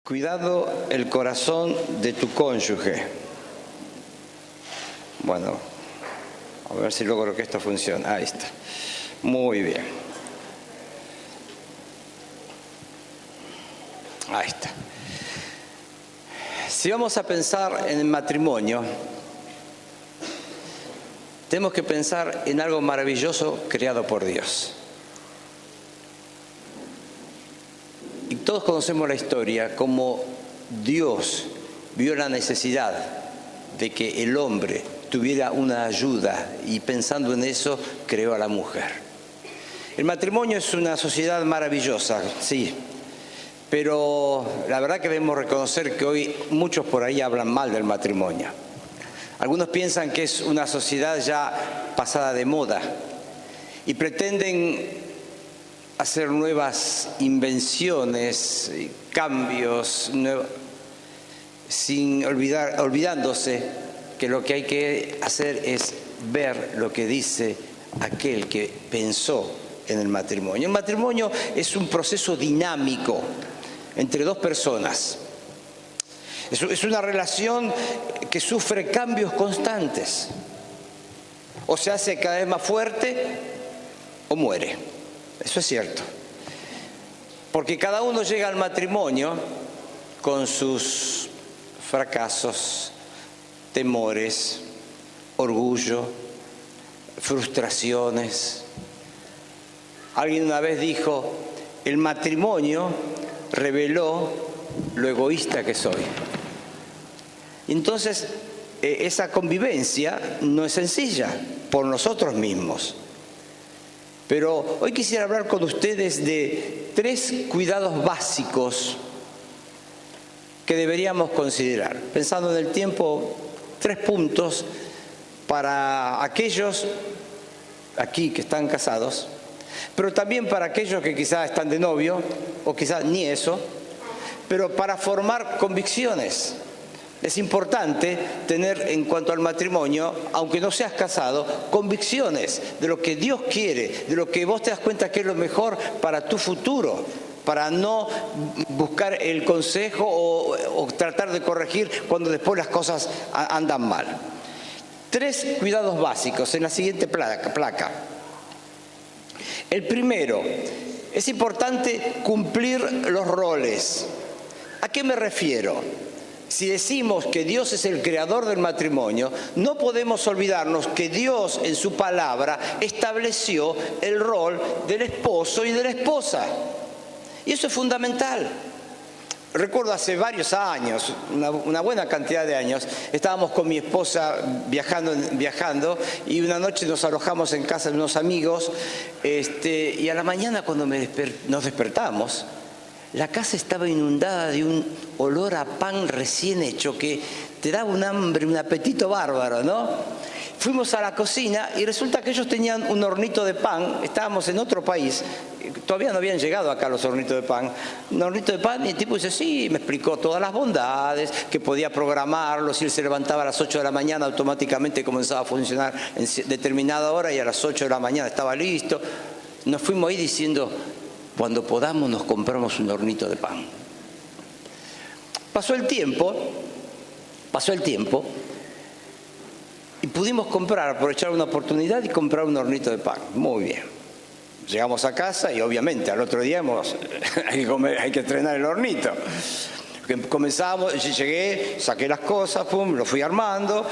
Cuidado el corazón de tu cónyuge. Bueno, a ver si logro que esto funcione. Ahí está. Muy bien. Ahí está. Si vamos a pensar en el matrimonio, tenemos que pensar en algo maravilloso creado por Dios. Y todos conocemos la historia, como Dios vio la necesidad de que el hombre tuviera una ayuda y pensando en eso creó a la mujer. El matrimonio es una sociedad maravillosa, sí, pero la verdad que debemos reconocer que hoy muchos por ahí hablan mal del matrimonio. Algunos piensan que es una sociedad ya pasada de moda y pretenden hacer nuevas invenciones, cambios, olvidándose que lo que hay que hacer es ver lo que dice aquel que pensó en el matrimonio. El matrimonio es un proceso dinámico entre dos personas. Es una relación que sufre cambios constantes. O se hace cada vez más fuerte o muere. Eso es cierto. Porque cada uno llega al matrimonio con sus fracasos, temores, orgullo, frustraciones. Alguien una vez dijo, el matrimonio reveló lo egoísta que soy. Entonces, esa convivencia no es sencilla por nosotros mismos. Pero hoy quisiera hablar con ustedes de 3 cuidados básicos que deberíamos considerar. Pensando en el tiempo, 3 puntos para aquellos aquí que están casados, pero también para aquellos que quizás están de novio, o quizás ni eso, pero para formar convicciones. Es importante tener en cuanto al matrimonio, aunque no seas casado, convicciones de lo que Dios quiere, de lo que vos te das cuenta que es lo mejor para tu futuro, para no buscar el consejo o tratar de corregir cuando después las cosas andan mal. 3 cuidados básicos en la siguiente placa. El primero, es importante cumplir los roles. ¿A qué me refiero? Si decimos que Dios es el creador del matrimonio, no podemos olvidarnos que Dios en su palabra estableció el rol del esposo y de la esposa. Y eso es fundamental. Recuerdo hace varios años, una buena cantidad de años, estábamos con mi esposa viajando y una noche nos alojamos en casa de unos amigos y a la mañana cuando nos despertamos, la casa estaba inundada de un olor a pan recién hecho que te daba un hambre, un apetito bárbaro, ¿no? Fuimos a la cocina y resulta que ellos tenían un hornito de pan, estábamos en otro país, todavía no habían llegado acá los hornitos de pan, un hornito de pan y el tipo dice, sí, me explicó todas las bondades, que podía programarlo, si él se levantaba a las 8 de la mañana automáticamente comenzaba a funcionar en determinada hora y a las 8 de la mañana estaba listo. Nos fuimos ahí diciendo, cuando podamos nos compramos un hornito de pan. Pasó el tiempo y pudimos aprovechar una oportunidad y comprar un hornito de pan. Muy bien. Llegamos a casa y obviamente al otro día hay que estrenar el hornito. Comenzamos, llegué, saqué las cosas, lo fui armando,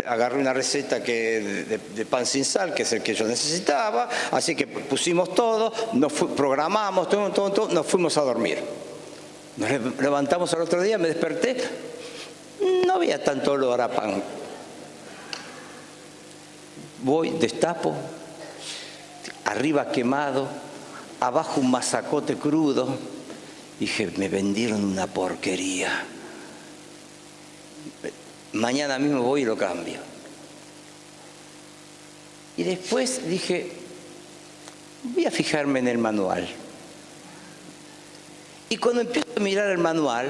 agarré una receta de pan sin sal, que es el que yo necesitaba, así que pusimos todo, programamos, todo, nos fuimos a dormir. Nos levantamos al otro día, me desperté, no había tanto olor a pan. Voy, destapo, arriba quemado, abajo un masacote crudo. Dije, me vendieron una porquería. Mañana mismo voy y lo cambio. Y después dije, voy a fijarme en el manual. Y cuando empiezo a mirar el manual,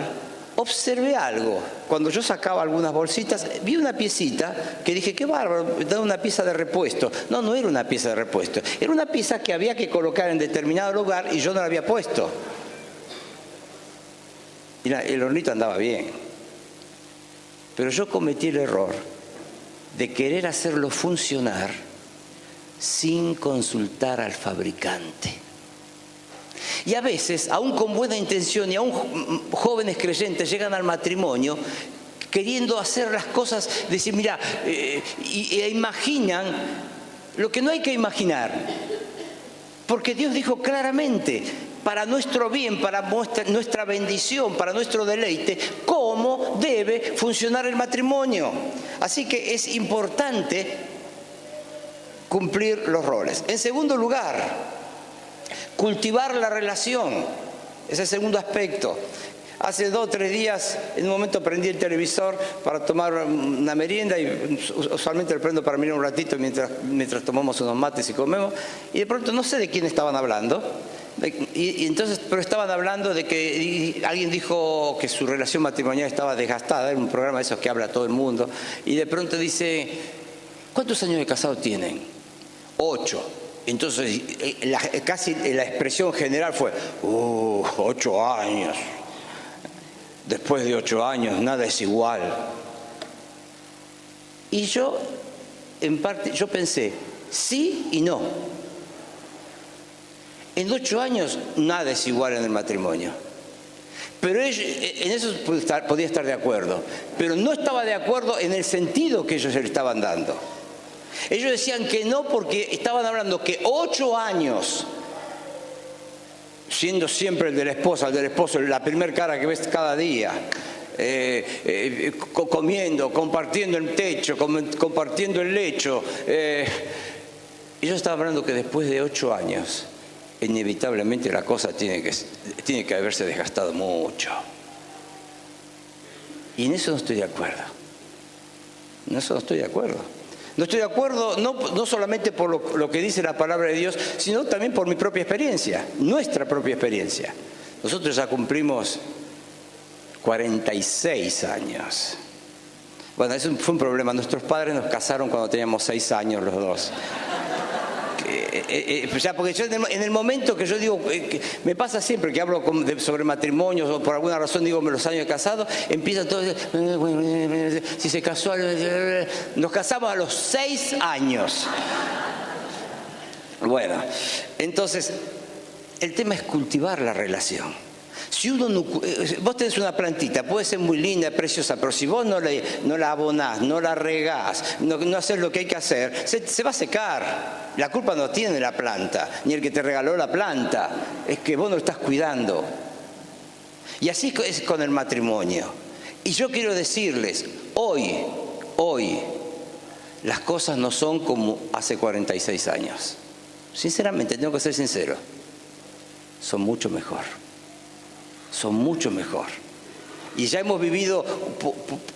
observé algo. Cuando yo sacaba algunas bolsitas, vi una piecita que dije, qué bárbaro, da una pieza de repuesto. No, no era una pieza de repuesto. Era una pieza que había que colocar en determinado lugar y yo no la había puesto. Y el hornito andaba bien. Pero yo cometí el error de querer hacerlo funcionar sin consultar al fabricante. Y a veces, aún con buena intención y aún jóvenes creyentes llegan al matrimonio queriendo hacer las cosas, decir, mira, e imaginan lo que no hay que imaginar. Porque Dios dijo claramente, para nuestro bien, para nuestra bendición, para nuestro deleite, cómo debe funcionar el matrimonio. Así que es importante cumplir los roles. En segundo lugar, cultivar la relación. Ese es el segundo aspecto. Hace 2 o 3 días, en un momento prendí el televisor para tomar una merienda y usualmente lo prendo para mirar un ratito mientras tomamos unos mates y comemos. Y de pronto no sé de quién estaban hablando. Y entonces, pero estaban hablando de que alguien dijo que su relación matrimonial estaba desgastada, en un programa de esos que habla todo el mundo. Y de pronto dice, ¿cuántos años de casado tienen? 8. Entonces, casi la expresión general fue, 8 años. Después de 8 años, nada es igual. Y yo, en parte, yo pensé, sí y no. En 8 años, nada es igual en el matrimonio. Pero en eso podía estar de acuerdo. Pero no estaba de acuerdo en el sentido que ellos le estaban dando. Ellos decían que no porque estaban hablando que 8 años... siendo siempre el del esposo, la primera cara que ves cada día, comiendo, compartiendo el techo, compartiendo el lecho. Ellos estaban hablando que después de 8 años, inevitablemente la cosa tiene que haberse desgastado mucho. Y en eso no estoy de acuerdo. En eso no estoy de acuerdo. No estoy de acuerdo no solamente por lo que dice la palabra de Dios, sino también por mi propia experiencia, nuestra propia experiencia. Nosotros ya cumplimos 46 años. Bueno, eso fue un problema. Nuestros padres nos casaron cuando teníamos 6 años los dos. Ya porque yo en el momento que yo digo, me pasa siempre que hablo sobre matrimonios o por alguna razón digo los años de casado, empiezan todos, si se casó, nos casamos a los 6 años. Bueno, entonces, el tema es cultivar la relación. Si vos tenés una plantita, puede ser muy linda, preciosa, pero si vos no la abonás, no la regás, no haces lo que hay que hacer, se va a secar. La culpa no tiene la planta, ni el que te regaló la planta, es que vos no estás cuidando. Y así es con el matrimonio. Y yo quiero decirles, hoy, las cosas no son como hace 46 años. Sinceramente, tengo que ser sincero, son mucho mejor. Son mucho mejor. Y ya hemos vivido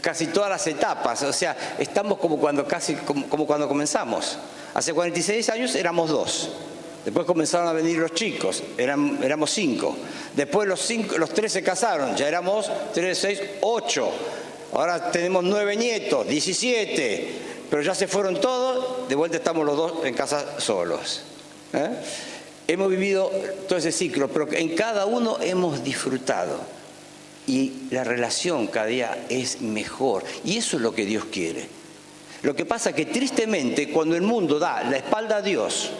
casi todas las etapas, o sea, estamos como cuando comenzamos. Hace 46 años éramos 2. Después comenzaron a venir los chicos, éramos 5. Después los 3 se casaron, ya éramos 3, 6, 8. Ahora tenemos 9 nietos, 17. Pero ya se fueron todos, de vuelta estamos los 2 en casa solos. Hemos vivido todo ese ciclo, pero en cada uno hemos disfrutado. Y la relación cada día es mejor. Y eso es lo que Dios quiere. Lo que pasa es que tristemente cuando el mundo da la espalda a Dios,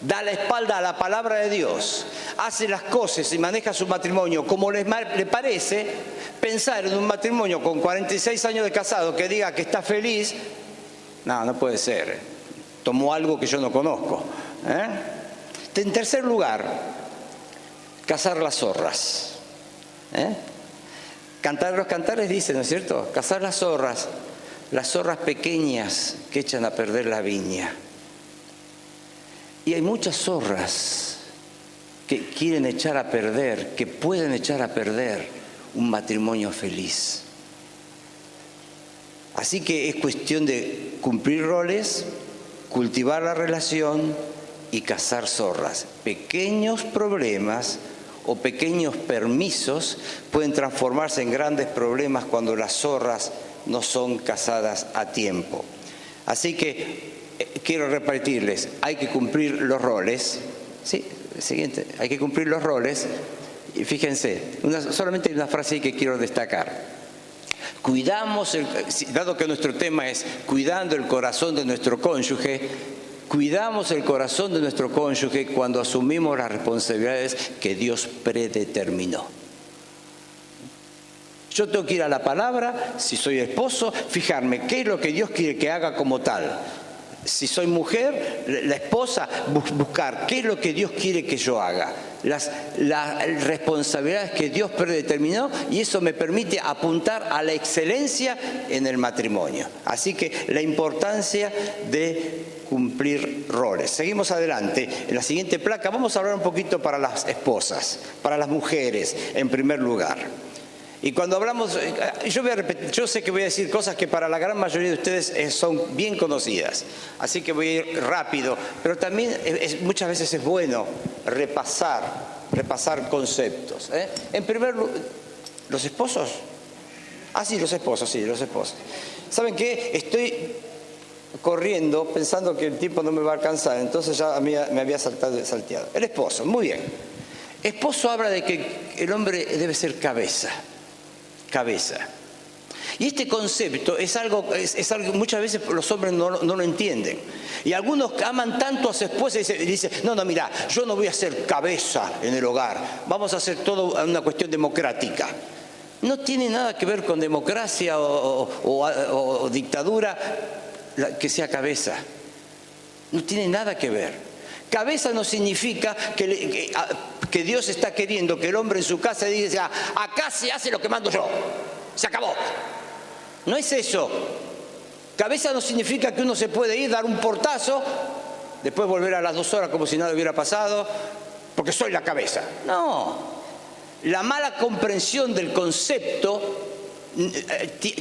da la espalda a la palabra de Dios, hace las cosas y maneja su matrimonio como le parece, pensar en un matrimonio con 46 años de casado que diga que está feliz, no puede ser. Tomó algo que yo no conozco. En tercer lugar, cazar las zorras. Cantar los cantares dicen, ¿no es cierto? Cazar las zorras pequeñas que echan a perder la viña. Y hay muchas zorras que quieren echar a perder, que pueden echar a perder un matrimonio feliz. Así que es cuestión de cumplir roles, cultivar la relación y cazar zorras. Pequeños problemas o pequeños permisos pueden transformarse en grandes problemas cuando las zorras no son cazadas a tiempo. Así que quiero repetirles, hay que cumplir los roles, ¿sí? Siguiente, hay que cumplir los roles Y fíjense, solamente una frase que quiero destacar. Dado que nuestro tema es cuidando el corazón de nuestro cónyuge, cuidamos el corazón de nuestro cónyuge cuando asumimos las responsabilidades que Dios predeterminó. Yo tengo que ir a la palabra, si soy esposo, fijarme qué es lo que Dios quiere que haga como tal. Si soy mujer, la esposa, buscar qué es lo que Dios quiere que yo haga. Las responsabilidades que Dios predeterminó, y eso me permite apuntar a la excelencia en el matrimonio. Así que la importancia de cumplir roles. Seguimos adelante. En la siguiente placa vamos a hablar un poquito para las esposas, para las mujeres en primer lugar. Y cuando hablamos, yo sé que voy a decir cosas que para la gran mayoría de ustedes son bien conocidas, así que voy a ir rápido, pero también muchas veces es bueno repasar conceptos. En primer lugar, ¿los esposos? Sí, los esposos. ¿Saben qué? Estoy corriendo pensando que el tiempo no me va a alcanzar, entonces ya me había salteado. El esposo, muy bien. Esposo habla de que el hombre debe ser cabeza. Y este concepto es algo muchas veces los hombres no lo entienden. Y algunos aman tanto a su esposa y dicen, no, mira, yo no voy a ser cabeza en el hogar, vamos a hacer todo una cuestión democrática. No tiene nada que ver con democracia o dictadura que sea cabeza. No tiene nada que ver. Cabeza no significa que Dios está queriendo que el hombre en su casa diga, acá se hace lo que mando yo, se acabó. No es eso. Cabeza no significa que uno se puede ir, dar un portazo, después volver a las 2 horas como si nada hubiera pasado, porque soy la cabeza. No. La mala comprensión del concepto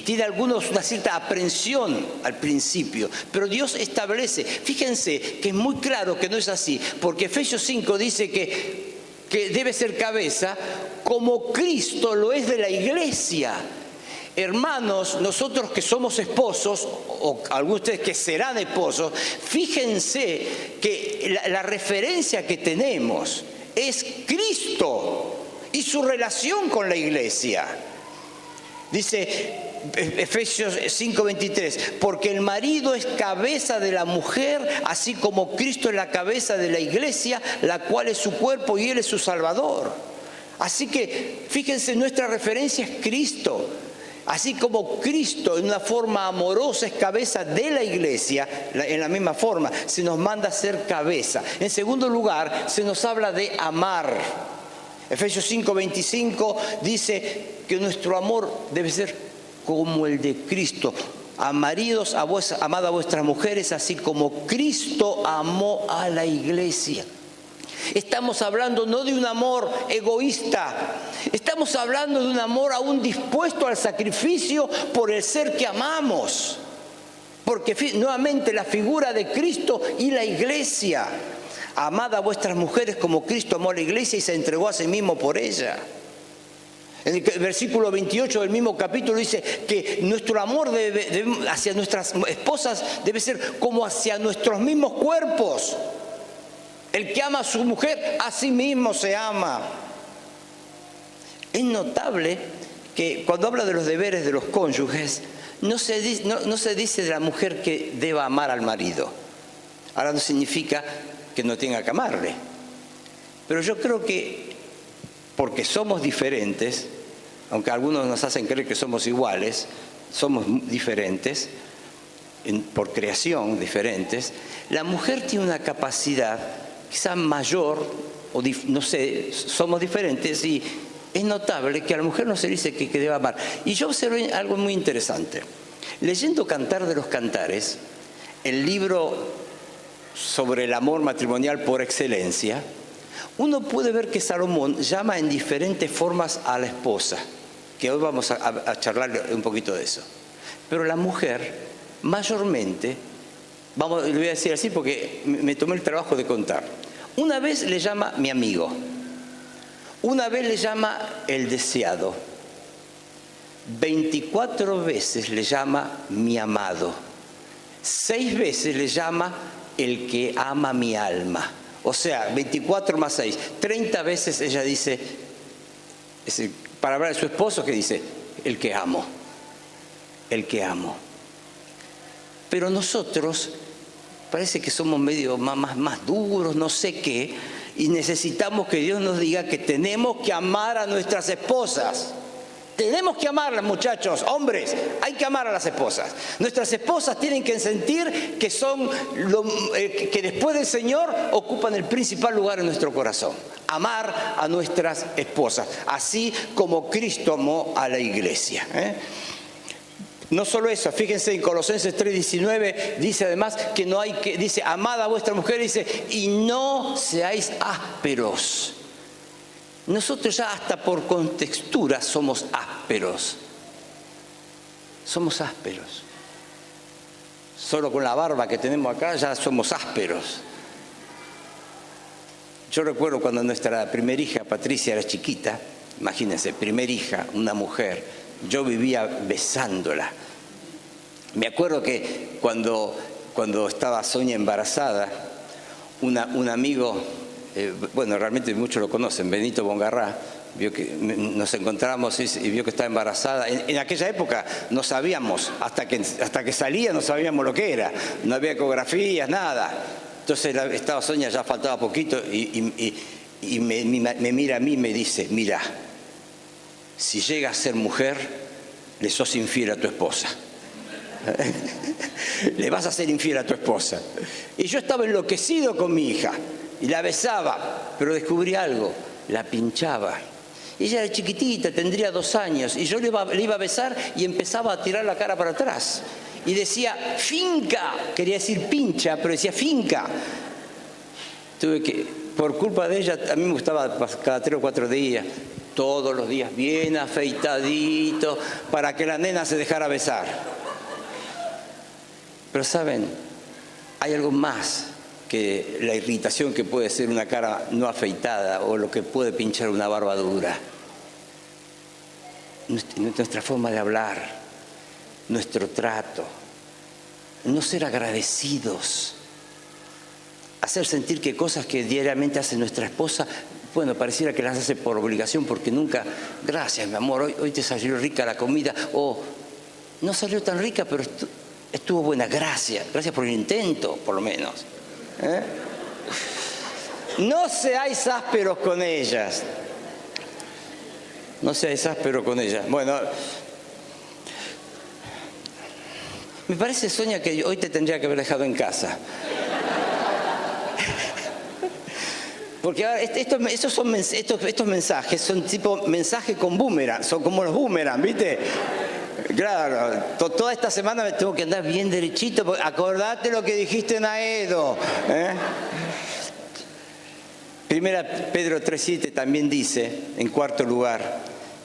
tiene una cierta aprensión al principio, pero Dios establece, fíjense que es muy claro que no es así, porque Efesios 5 dice que debe ser cabeza como Cristo lo es de la iglesia. Hermanos, nosotros que somos esposos, o algunos de ustedes que serán esposos, fíjense que la referencia que tenemos es Cristo y su relación con la iglesia. Dice Efesios 5:23, porque el marido es cabeza de la mujer, así como Cristo es la cabeza de la iglesia, la cual es su cuerpo y Él es su Salvador. Así que, fíjense, nuestra referencia es Cristo. Así como Cristo en una forma amorosa es cabeza de la iglesia, en la misma forma se nos manda a ser cabeza. En segundo lugar, se nos habla de amar. Efesios 5:25 dice que nuestro amor debe ser como el de Cristo. A maridos, amad a vuestras mujeres, así como Cristo amó a la iglesia. Estamos hablando no de un amor egoísta, estamos hablando de un amor aún dispuesto al sacrificio por el ser que amamos. Porque nuevamente la figura de Cristo y la iglesia. Amad a vuestras mujeres como Cristo amó a la iglesia y se entregó a sí mismo por ella. En el versículo 28 del mismo capítulo dice que nuestro amor hacia nuestras esposas debe ser como hacia nuestros mismos cuerpos. El que ama a su mujer, a sí mismo se ama. Es notable que cuando habla de los deberes de los cónyuges, no se dice de la mujer que deba amar al marido. Ahora no significa que no tenga que amarle. Pero yo creo que, porque somos diferentes, aunque algunos nos hacen creer que somos iguales, somos diferentes, por creación diferentes, la mujer tiene una capacidad quizá mayor, o no sé, somos diferentes y es notable que a la mujer no se dice que deba amar. Y yo observé algo muy interesante. Leyendo Cantar de los Cantares, el libro sobre el amor matrimonial por excelencia, uno puede ver que Salomón llama en diferentes formas a la esposa, que hoy vamos a charlar un poquito de eso. Pero la mujer, mayormente, le voy a decir así porque me tomé el trabajo de contar. Una vez le llama mi amigo, una vez le llama el deseado, 24 veces le llama mi amado, 6 veces le llama el que ama mi alma. O sea, 24 más 6, 30 veces ella dice Para hablar de su esposo, que dice, el que amo, el que amo. Pero nosotros parece que somos medio más duros, no sé qué, y necesitamos que Dios nos diga que tenemos que amar a nuestras esposas. Tenemos que amarlas, muchachos, hombres, hay que amar a las esposas. Nuestras esposas tienen que sentir que que después del Señor ocupan el principal lugar en nuestro corazón. Amar a nuestras esposas, así como Cristo amó a la iglesia. No solo eso, fíjense en Colosenses 3:19, dice además que no hay que, dice, amad a vuestra mujer, dice, y no seáis ásperos. Nosotros ya hasta por contextura somos ásperos. Somos ásperos. Solo con la barba que tenemos acá ya somos ásperos. Yo recuerdo cuando nuestra primera hija, Patricia, era chiquita, imagínense, primera hija, una mujer, yo vivía besándola. Me acuerdo que cuando estaba Sonia embarazada, un amigo, bueno, realmente muchos lo conocen, Benito Bongarrá, vio que nos encontramos y vio que estaba embarazada. En aquella época no sabíamos, hasta que salía no sabíamos lo que era, no había ecografías, nada. Entonces estaba Sonia, ya faltaba poquito, y me mira a mí y me dice, mira, si llegas a ser mujer, le sos infiel a tu esposa. Le vas a ser infiel a tu esposa. Y yo estaba enloquecido con mi hija y la besaba, pero descubrí algo, la pinchaba. Ella era chiquitita, tendría 2 años, y yo le iba a besar y empezaba a tirar la cara para atrás. Y decía, finca, quería decir pincha, pero decía finca. Tuve que, por culpa de ella, a mí me gustaba cada 3 o 4 días, todos los días bien afeitadito, para que la nena se dejara besar. Pero saben, hay algo más que la irritación que puede ser una cara no afeitada o lo que puede pinchar una barba dura. Nuestra forma de hablar, nuestro trato, no ser agradecidos, hacer sentir que cosas que diariamente hace nuestra esposa, bueno, pareciera que las hace por obligación porque nunca, gracias mi amor, hoy te salió rica la comida, o no salió tan rica, pero estuvo buena, gracias por el intento, por lo menos. No seáis ásperos con ellas. No seáis ásperos con ellas. Bueno, me parece, Sonia, que hoy te tendría que haber dejado en casa. Porque ahora estos mensajes son tipo mensaje con boomerang, son como los boomerang, ¿viste? Claro, toda esta semana me tengo que andar bien derechito, porque acordate lo que dijiste en Aedo. Primera Pedro 3:7 también dice, en cuarto lugar,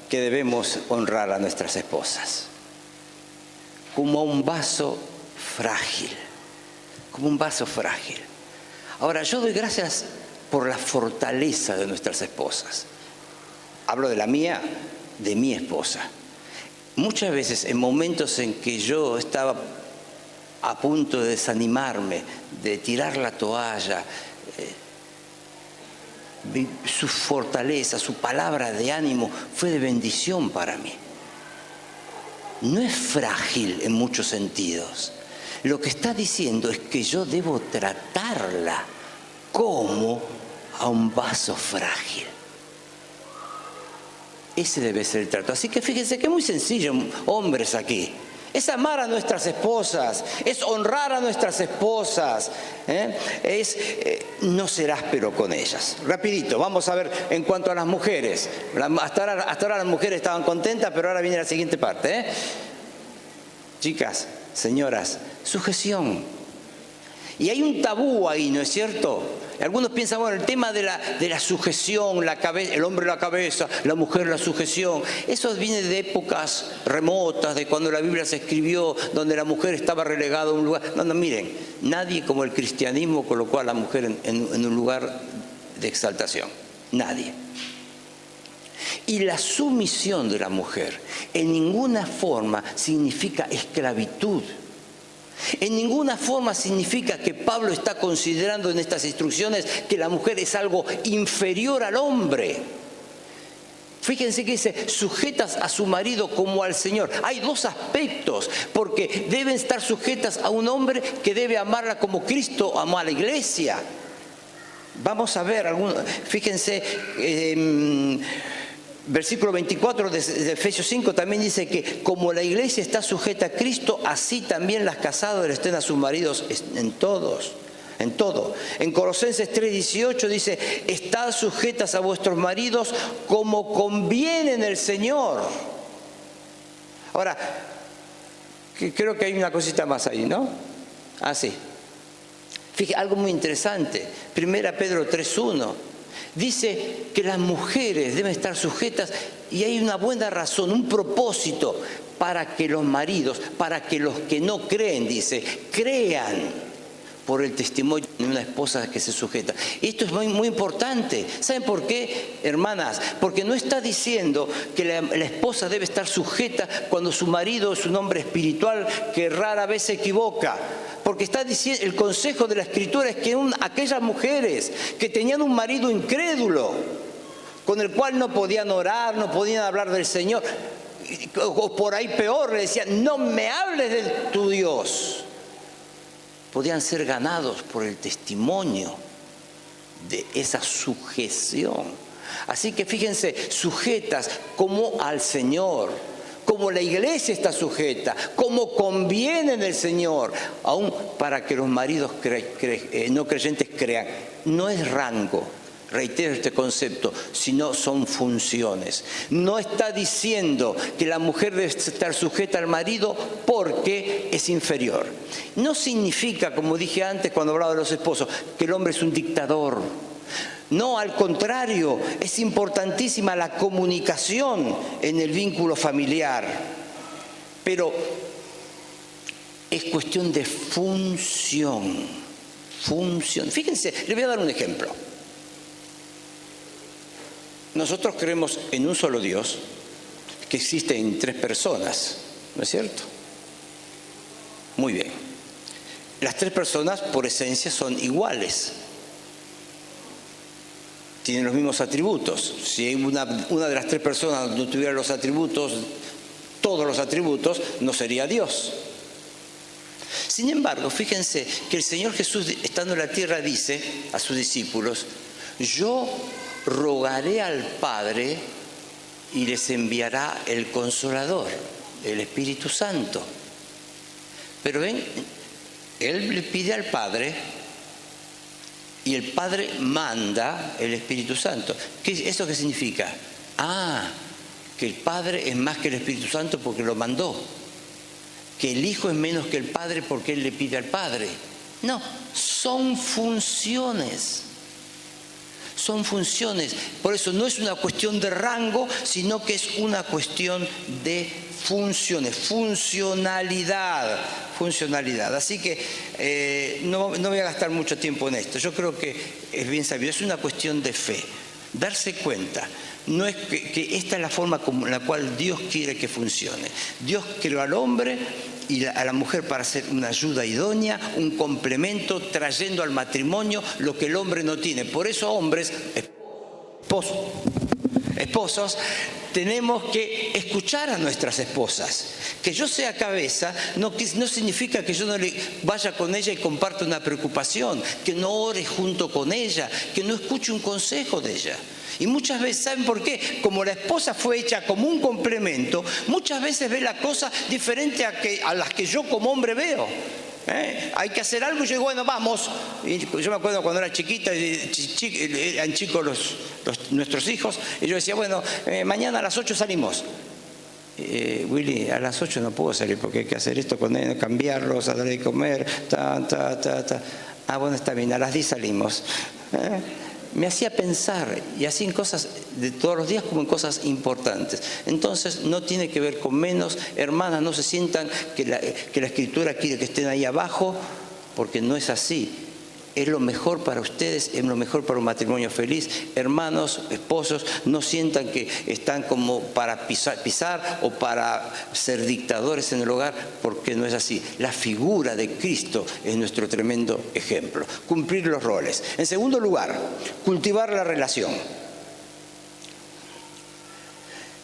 que debemos honrar a nuestras esposas. Como un vaso frágil. Como un vaso frágil. Ahora, yo doy gracias por la fortaleza de nuestras esposas. Hablo de la mía, de mi esposa. Muchas veces, en momentos en que yo estaba a punto de desanimarme, de tirar la toalla, su fortaleza, su palabra de ánimo fue de bendición para mí. No es frágil en muchos sentidos. Lo que está diciendo es que yo debo tratarla como a un vaso frágil. Ese debe ser el trato. Así que fíjense que es muy sencillo, hombres aquí. Es amar a nuestras esposas, es honrar a nuestras esposas, es no ser áspero con ellas. Rapidito, vamos a ver en cuanto a las mujeres. Hasta ahora las mujeres estaban contentas, pero ahora viene la siguiente parte. Chicas, señoras, sujeción. Y hay un tabú ahí, ¿no es cierto? Algunos piensan, bueno, el tema de la sujeción, la cabeza, el hombre la cabeza, la mujer la sujeción, eso viene de épocas remotas, de cuando la Biblia se escribió, donde la mujer estaba relegada a un lugar. No, miren, nadie como el cristianismo colocó a la mujer en un lugar de exaltación. Nadie. Y la sumisión de la mujer en ninguna forma significa esclavitud. En ninguna forma significa que Pablo está considerando en estas instrucciones que la mujer es algo inferior al hombre. Fíjense que dice, sujetas a su marido como al Señor. Hay dos aspectos, porque deben estar sujetas a un hombre que debe amarla como Cristo amó a la iglesia. Vamos a ver, fíjense, versículo 24 de Efesios 5 también dice que como la iglesia está sujeta a Cristo, así también las casadas estén a sus maridos en todo. En Colosenses 3:18 dice, estad sujetas a vuestros maridos como conviene en el Señor. Ahora, creo que hay una cosita más ahí, ¿no? Sí. Fíjate, algo muy interesante. 1 Pedro 3:1 dice que las mujeres deben estar sujetas, y hay una buena razón, un propósito, para que los maridos, para que los que no creen, dice, crean por el testimonio de una esposa que se sujeta. Esto es muy, muy importante. ¿Saben por qué, hermanas? Porque no está diciendo que la esposa debe estar sujeta cuando su marido es un hombre espiritual que rara vez se equivoca. Porque está diciendo, el consejo de la Escritura es que aquellas mujeres que tenían un marido incrédulo, con el cual no podían orar, no podían hablar del Señor, o por ahí peor, le decían, no me hables de tu Dios, podían ser ganados por el testimonio de esa sujeción. Así que fíjense, sujetas como al Señor, como la iglesia está sujeta, como conviene en el Señor, aún para que los maridos no creyentes crean. No es rango, reitero este concepto, sino son funciones. No está diciendo que la mujer debe estar sujeta al marido porque es inferior. No significa, como dije antes cuando hablaba de los esposos, que el hombre es un dictador. No, al contrario, es importantísima la comunicación en el vínculo familiar. Pero es cuestión de función. Fíjense, les voy a dar un ejemplo. Nosotros creemos en un solo Dios, que existe en 3 personas, ¿no es cierto? Muy bien. Las 3 personas, por esencia, son iguales. Tienen los mismos atributos. Si una de las 3 personas no tuviera los atributos, todos los atributos, no sería Dios. Sin embargo, fíjense que el Señor Jesús, estando en la tierra, dice a sus discípulos, yo rogaré al Padre y les enviará el Consolador, el Espíritu Santo. Pero ven, Él le pide al Padre y el Padre manda el Espíritu Santo. ¿Eso qué significa? Que el Padre es más que el Espíritu Santo porque lo mandó. Que el Hijo es menos que el Padre porque Él le pide al Padre. No, son funciones. Son funciones. Por eso no es una cuestión de rango, sino que es una cuestión de funciones, funcionalidad. Así que no voy a gastar mucho tiempo en esto. Yo creo que es bien sabido. Es una cuestión de fe. Darse cuenta. No es que esta es la forma en la cual Dios quiere que funcione. Dios creó al hombre y a la mujer para ser una ayuda idónea, un complemento, trayendo al matrimonio lo que el hombre no tiene. Por eso, hombres, esposos, tenemos que escuchar a nuestras esposas. Que yo sea cabeza no significa que yo no le vaya con ella y comparta una preocupación, que no ore junto con ella, que no escuche un consejo de ella. Y muchas veces, ¿saben por qué? Como la esposa fue hecha como un complemento, muchas veces ve la cosa diferente a las que yo como hombre veo. Hay que hacer algo y yo digo, bueno, vamos. Y yo me acuerdo cuando era chiquita, eran chicos nuestros hijos, y yo decía, bueno, mañana a las 8 salimos. Willy, a las 8 no puedo salir porque hay que hacer esto con él, cambiarlos, darle de comer, bueno, está bien, a las 10 salimos. Me hacía pensar, y así en cosas de todos los días como en cosas importantes. Entonces no tiene que ver con menos. Hermanas, no se sientan que la Escritura quiere que estén ahí abajo, porque no es así. Es lo mejor para ustedes, es lo mejor para un matrimonio feliz. Hermanos, esposos, no sientan que están como para pisar o para ser dictadores en el hogar, porque no es así. La figura de Cristo es nuestro tremendo ejemplo. Cumplir los roles. En segundo lugar, cultivar la relación.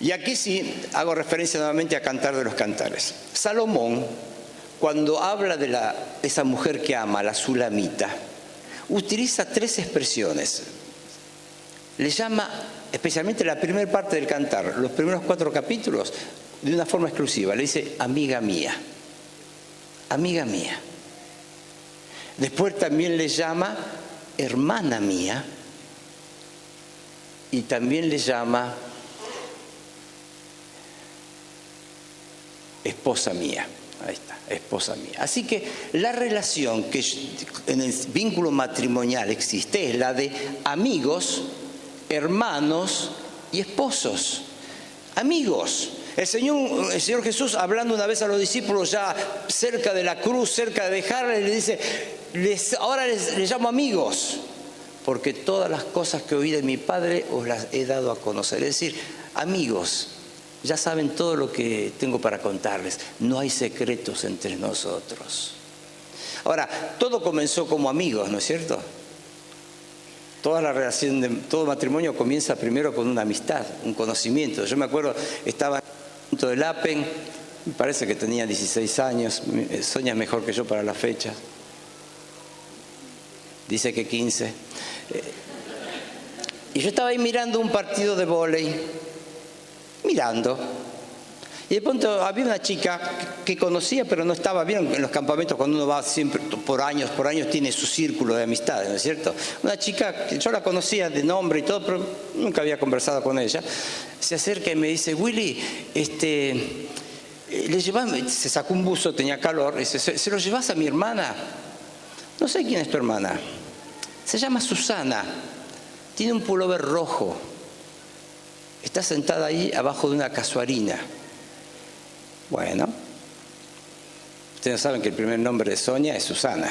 Y aquí sí hago referencia nuevamente a Cantar de los Cantares. Salomón, cuando habla de esa mujer que ama, la Sulamita, utiliza 3 expresiones. Le llama, especialmente la primera parte del cantar, los primeros 4 capítulos, de una forma exclusiva. Le dice, amiga mía, amiga mía. Después también le llama hermana mía y también le llama esposa mía. Ahí está, esposa mía. Así que la relación que en el vínculo matrimonial existe es la de amigos, hermanos y esposos. Amigos. El Señor Jesús, hablando una vez a los discípulos ya cerca de la cruz, cerca de dejarle, le dice, ahora les llamo amigos, porque todas las cosas que oí de mi Padre os las he dado a conocer. Es decir, amigos, ya saben todo lo que tengo para contarles. No hay secretos entre nosotros. Ahora, todo comenzó como amigos, ¿no es cierto? Toda la relación, todo matrimonio comienza primero con una amistad, un conocimiento. Yo me acuerdo, estaba en el punto del APEN, me parece que tenía 16 años, Sonia es mejor que yo para la fecha. Dice que 15. Y yo estaba ahí mirando un partido de vóley, mirando. Y de pronto había una chica que conocía, pero no estaba bien en los campamentos cuando uno va siempre, por años tiene su círculo de amistades, ¿no es cierto? Una chica que yo la conocía de nombre y todo, pero nunca había conversado con ella. Se acerca y me dice, Willy, se sacó un buzo, tenía calor, y dice, ¿se lo llevas a mi hermana? No sé quién es tu hermana. Se llama Susana, tiene un pullover rojo, está sentada ahí abajo de una casuarina. Bueno, ustedes saben que el primer nombre de Sonia es Susana.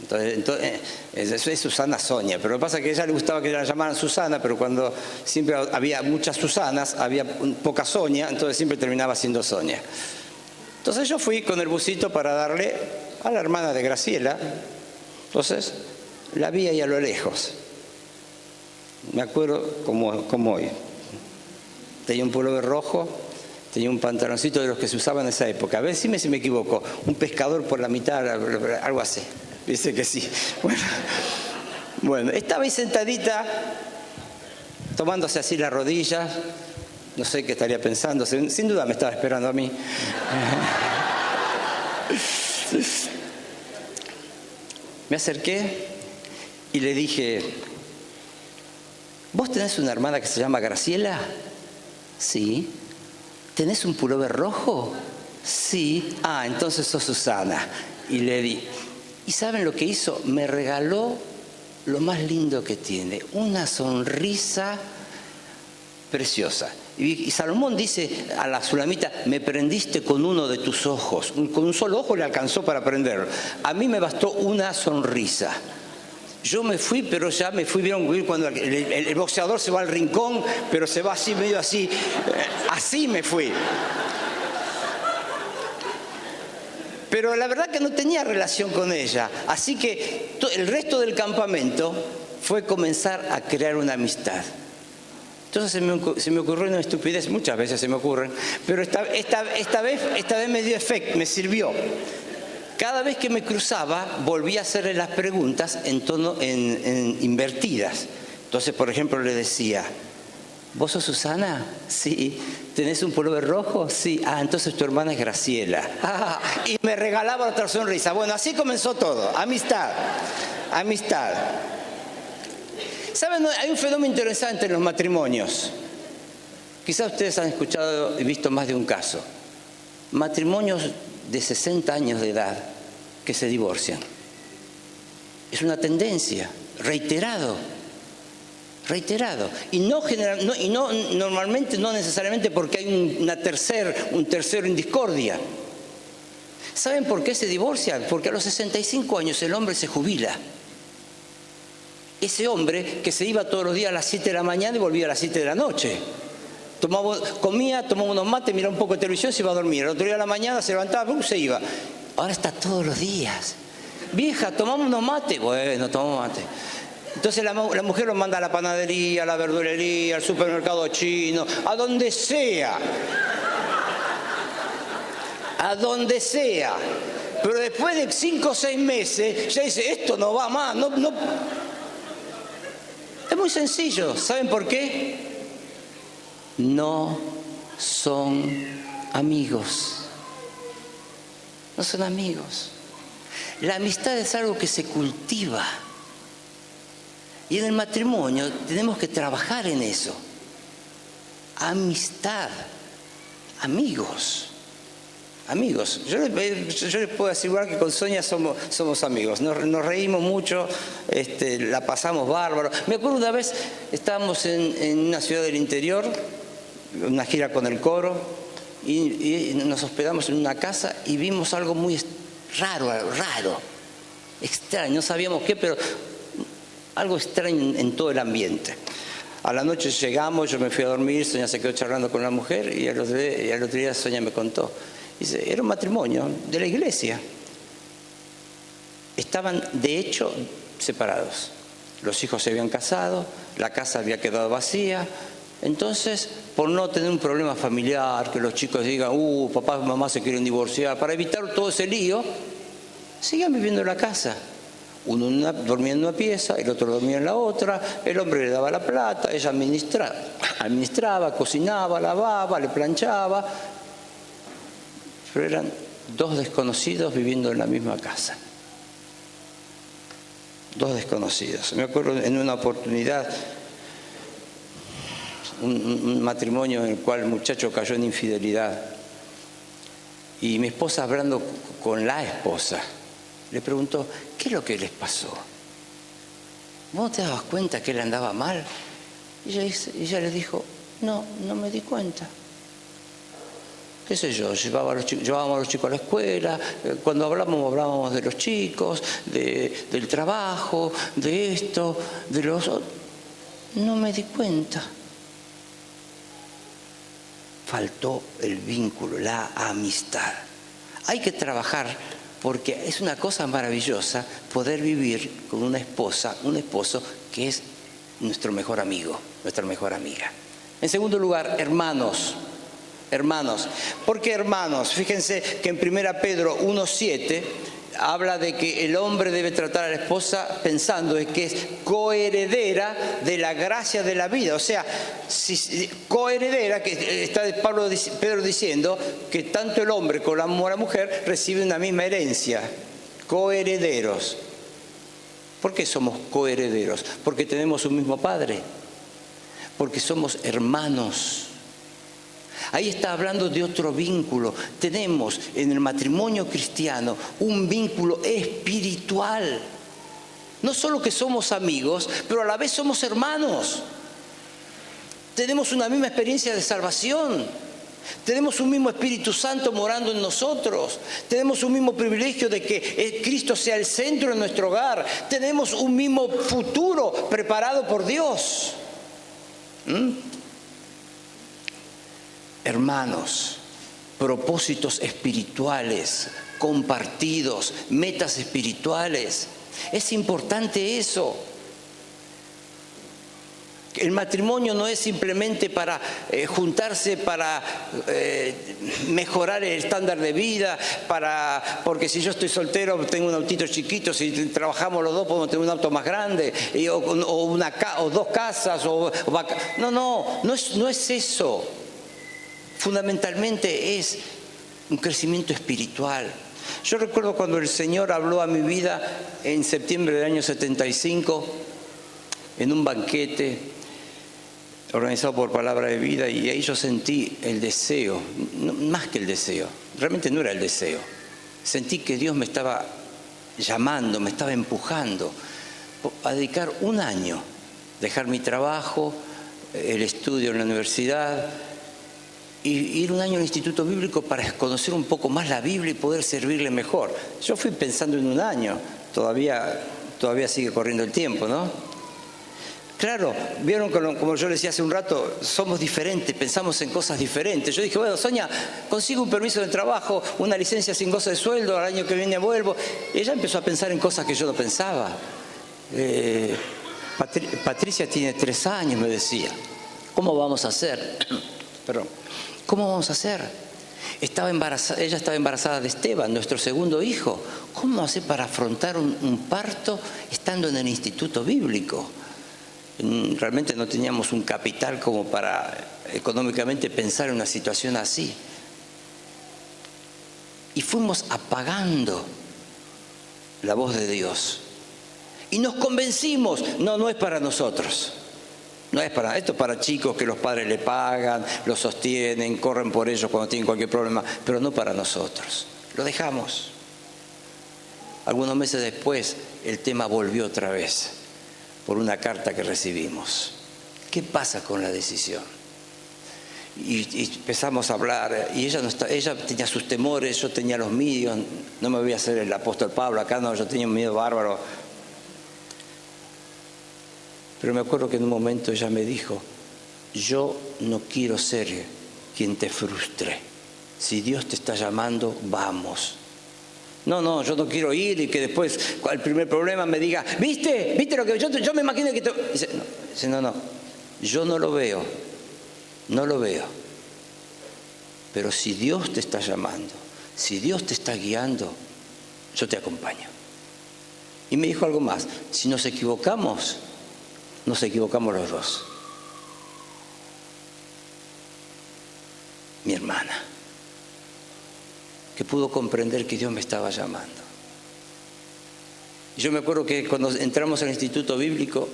Entonces es Susana Sonia. Pero lo que pasa es que a ella le gustaba que la llamaran Susana, pero cuando siempre había muchas Susanas, había poca Sonia, entonces siempre terminaba siendo Sonia. Entonces yo fui con el busito para darle a la hermana de Graciela. Entonces la vi ahí a lo lejos. Me acuerdo como hoy. Tenía un pullover rojo. Tenía un pantaloncito de los que se usaban en esa época. A ver, si me equivoco. Un pescador por la mitad, algo así. Dice que sí. Bueno, estaba ahí sentadita, tomándose así las rodillas. No sé qué estaría pensando. Sin duda me estaba esperando a mí. Me acerqué y le dije, ¿vos tenés una hermana que se llama Graciela? Sí. ¿Tenés un pullover rojo? Sí. Ah, entonces sos Susana. Y le di. ¿Y saben lo que hizo? Me regaló lo más lindo que tiene, una sonrisa preciosa. Y Salomón dice a la Sulamita, me prendiste con uno de tus ojos. Con un solo ojo le alcanzó para prenderlo. A mí me bastó una sonrisa. Yo me fui, pero ya me fui, vieron cuando el boxeador se va al rincón, pero se va así, medio así, así me fui. Pero la verdad que no tenía relación con ella, así que el resto del campamento fue comenzar a crear una amistad. Entonces se me ocurrió una estupidez, muchas veces se me ocurren, pero esta vez me dio efecto, me sirvió. Cada vez que me cruzaba, volvía a hacerle las preguntas en invertidas. Entonces, por ejemplo, le decía, ¿vos sos Susana? Sí. ¿Tenés un pullover rojo? Sí. Ah, entonces tu hermana es Graciela. Ah, y me regalaba otra sonrisa. Bueno, así comenzó todo. Amistad. Amistad. ¿Saben? Hay un fenómeno interesante en los matrimonios. Quizás ustedes han escuchado y visto más de un caso. Matrimonios de 60 años de edad que se divorcian. Es una tendencia, reiterado. Y normalmente no necesariamente porque hay un tercero en discordia. ¿Saben por qué se divorcian? Porque a los 65 años el hombre se jubila. Ese hombre que se iba todos los días a las 7 de la mañana y volvía a las 7 de la noche. Comía, tomaba unos mates, miraba un poco de televisión, se iba a dormir. El otro día a la mañana se levantaba, se iba. Ahora está todos los días. Vieja, tomamos unos mates. Bueno, tomamos mate. Entonces la mujer lo manda a la panadería, a la verdulería, al supermercado chino, a donde sea. A donde sea. Pero después de 5 o 6 meses, ya dice, esto no va más. No. Es muy sencillo. ¿Saben por qué? No son amigos. No son amigos. La amistad es algo que se cultiva. Y en el matrimonio tenemos que trabajar en eso. Amistad. Amigos. Amigos. Yo les puedo asegurar que con Sonia somos amigos. Nos reímos mucho, la pasamos bárbaro. Me acuerdo una vez, estábamos en una ciudad del interior, una gira con el coro, y nos hospedamos en una casa y vimos algo muy raro, extraño. No sabíamos qué, pero algo extraño en todo el ambiente. A la noche llegamos, yo me fui a dormir, Sonia se quedó charlando con la mujer y al otro día Sonia me contó. Dice, era un matrimonio de la iglesia. Estaban, de hecho, separados. Los hijos se habían casado, la casa había quedado vacía. Entonces, por no tener un problema familiar, que los chicos digan, papá y mamá se quieren divorciar, para evitar todo ese lío, seguían viviendo en la casa. Uno dormía en una pieza, el otro dormía en la otra, el hombre le daba la plata, ella administraba, cocinaba, lavaba, le planchaba. Pero eran 2 desconocidos viviendo en la misma casa. 2 desconocidos. Me acuerdo en una oportunidad, un matrimonio en el cual el muchacho cayó en infidelidad. Y mi esposa, hablando con la esposa, le preguntó, ¿qué es lo que les pasó? ¿Vos no te dabas cuenta que él andaba mal? Y ella le dijo, no me di cuenta. Qué sé yo, llevábamos a los chicos a la escuela, cuando hablábamos de los chicos, del trabajo, de esto, de los otros. No me di cuenta. Faltó el vínculo, la amistad. Hay que trabajar porque es una cosa maravillosa poder vivir con una esposa, un esposo que es nuestro mejor amigo, nuestra mejor amiga. En segundo lugar, hermanos. ¿Por qué hermanos? Fíjense que en 1 Pedro 1:7 habla de que el hombre debe tratar a la esposa pensando en que es coheredera de la gracia de la vida. O sea, coheredera, que está Pedro diciendo que tanto el hombre como la mujer reciben una misma herencia. Coherederos. ¿Por qué somos coherederos? Porque tenemos un mismo padre. Porque somos hermanos. Ahí está hablando de otro vínculo. Tenemos en el matrimonio cristiano un vínculo espiritual. No solo que somos amigos, pero a la vez somos hermanos. Tenemos una misma experiencia de salvación. Tenemos un mismo Espíritu Santo morando en nosotros. Tenemos un mismo privilegio de que Cristo sea el centro de nuestro hogar. Tenemos un mismo futuro preparado por Dios. Hermanos, propósitos espirituales, compartidos, metas espirituales. Es importante eso. El matrimonio no es simplemente para juntarse para mejorar el estándar de vida, porque si yo estoy soltero tengo un autito chiquito, si trabajamos los dos podemos tener un auto más grande, o 2 casas. No es eso. Fundamentalmente es un crecimiento espiritual. Yo recuerdo cuando el Señor habló a mi vida en septiembre del año 75, en un banquete organizado por Palabra de Vida, y ahí yo sentí el deseo, más que el deseo, realmente no era el deseo. Sentí que Dios me estaba llamando, me estaba empujando a dedicar un año, dejar mi trabajo, el estudio en la universidad, y ir un año al Instituto Bíblico para conocer un poco más la Biblia y poder servirle mejor. Yo fui pensando en un año, todavía sigue corriendo el tiempo, ¿no? Claro, vieron como yo les decía hace un rato, somos diferentes, pensamos en cosas diferentes. Yo dije, bueno, Sonia, consigo un permiso de trabajo, una licencia sin goce de sueldo, al año que viene vuelvo. Y ella empezó a pensar en cosas que yo no pensaba. Patricia tiene 3 años, me decía. ¿Cómo vamos a hacer? Perdón. ¿Cómo vamos a hacer? Ella estaba embarazada de Esteban, nuestro segundo hijo. ¿Cómo hacer para afrontar un parto estando en el instituto bíblico? Realmente no teníamos un capital como para económicamente pensar en una situación así. Y fuimos apagando la voz de Dios. Y nos convencimos, no es para nosotros. No es para, esto es para chicos que los padres le pagan, los sostienen, corren por ellos cuando tienen cualquier problema, pero no para nosotros. Lo dejamos. Algunos meses después, el tema volvió otra vez por una carta que recibimos. ¿Qué pasa con la decisión? Y empezamos a hablar, y ella tenía sus temores, yo tenía los míos. No me voy a hacer el apóstol Pablo acá, no, yo tenía un miedo bárbaro. Pero me acuerdo que en un momento ella me dijo: yo no quiero ser quien te frustre. Si Dios te está llamando, vamos. No, yo no quiero ir y que después, al primer problema, me diga: ¿viste lo que yo me imagino que te... Dice, no, yo no lo veo. Pero si Dios te está llamando, si Dios te está guiando, yo te acompaño. Y me dijo algo más: si nos equivocamos los dos. Mi hermana, que pudo comprender que Dios me estaba llamando. Yo me acuerdo que cuando entramos al instituto bíblico,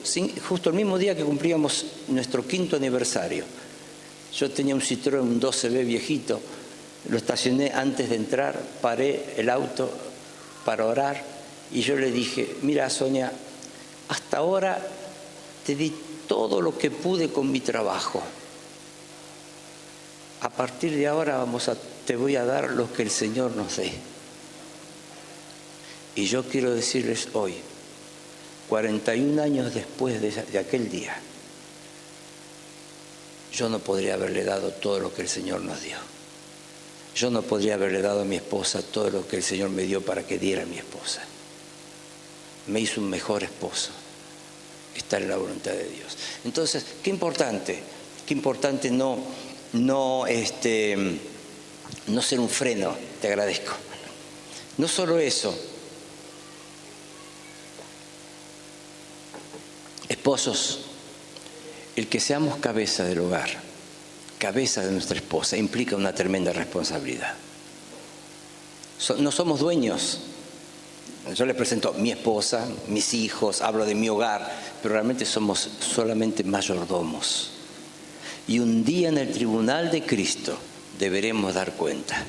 justo el mismo día que cumplíamos nuestro 5º aniversario, yo tenía un Citroën, un 12B viejito, lo estacioné antes de entrar, paré el auto para orar y yo le dije: mira, Sonia, hasta ahora te di todo lo que pude con mi trabajo. A partir de ahora te voy a dar lo que el Señor nos dé. Y yo quiero decirles hoy, 41 años después de aquel día, yo no podría haberle dado todo lo que el Señor nos dio. Yo no podría haberle dado a mi esposa todo lo que el Señor me dio para que diera a mi esposa. Me hizo un mejor esposo. Estar en la voluntad de Dios. Entonces, qué importante no ser un freno. Te agradezco. No solo eso. Esposos, el que seamos cabeza del hogar, cabeza de nuestra esposa, implica una tremenda responsabilidad. No somos dueños. Yo les presento mi esposa, mis hijos, hablo de mi hogar, pero realmente somos solamente mayordomos. Y un día en el tribunal de Cristo deberemos dar cuenta.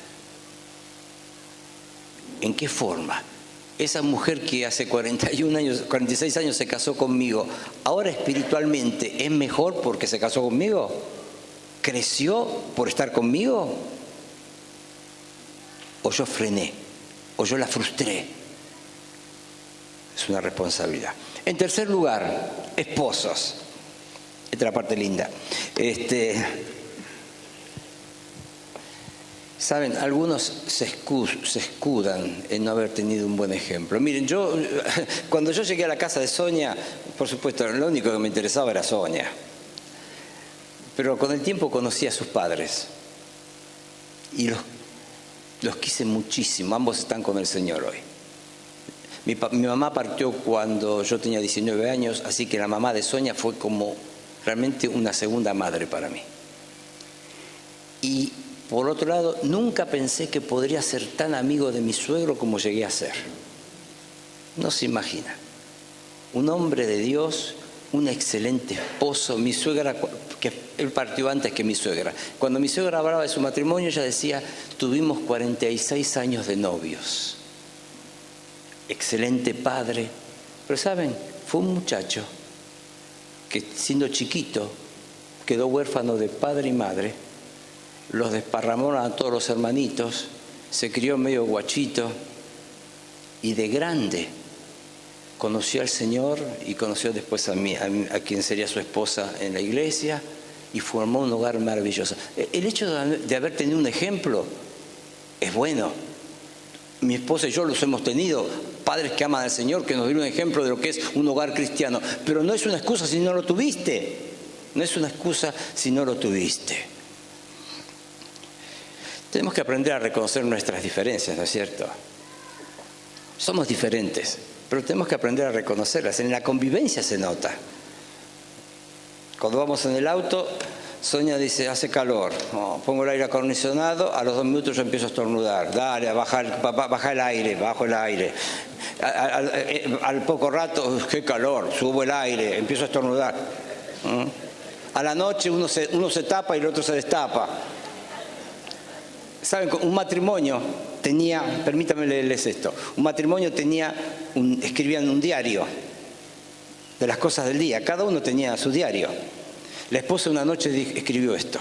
¿En qué forma? Esa mujer que hace 46 años se casó conmigo, ¿ahora espiritualmente es mejor porque se casó conmigo? ¿Creció por estar conmigo? ¿O yo frené? ¿O yo la frustré? Es una responsabilidad. En tercer lugar, esposos. Esta es la parte linda. Saben, algunos se escudan en no haber tenido un buen ejemplo. Miren, cuando yo llegué a la casa de Sonia, por supuesto, lo único que me interesaba era Sonia. Pero con el tiempo conocí a sus padres. Y los quise muchísimo. Ambos están con el Señor hoy. Mi mamá partió cuando yo tenía 19 años, así que la mamá de Sonia fue como realmente una segunda madre para mí. Y por otro lado, nunca pensé que podría ser tan amigo de mi suegro como llegué a ser. No se imagina. Un hombre de Dios, un excelente esposo. Mi suegra, que él partió antes que mi suegra. Cuando mi suegra hablaba de su matrimonio, ella decía: tuvimos 46 años de novios. Excelente padre. Pero ¿saben? Fue un muchacho que, siendo chiquito, quedó huérfano de padre y madre. Los desparramaron a todos los hermanitos. Se crió medio guachito. Y de grande conoció al Señor y conoció después a quien sería su esposa en la iglesia, y formó un hogar maravilloso. El hecho de haber tenido un ejemplo es bueno. Mi esposa y yo los hemos tenido, padres que aman al Señor, que nos dieron un ejemplo de lo que es un hogar cristiano. Pero no es una excusa si no lo tuviste. No es una excusa si no lo tuviste. Tenemos que aprender a reconocer nuestras diferencias, ¿no es cierto? Somos diferentes, pero tenemos que aprender a reconocerlas. En la convivencia se nota. Cuando vamos en el auto, Sonia dice, hace calor. Oh, pongo el aire acondicionado, a los 2 minutos yo empiezo a estornudar. Dale, baja el aire, bajo el aire. Al poco rato, qué calor, subo el aire, empiezo a estornudar. A la noche uno se tapa y el otro se destapa. ¿Saben? Un matrimonio tenía, permítanme leerles esto, un matrimonio escribían un diario de las cosas del día, cada uno tenía su diario. La esposa una noche escribió esto: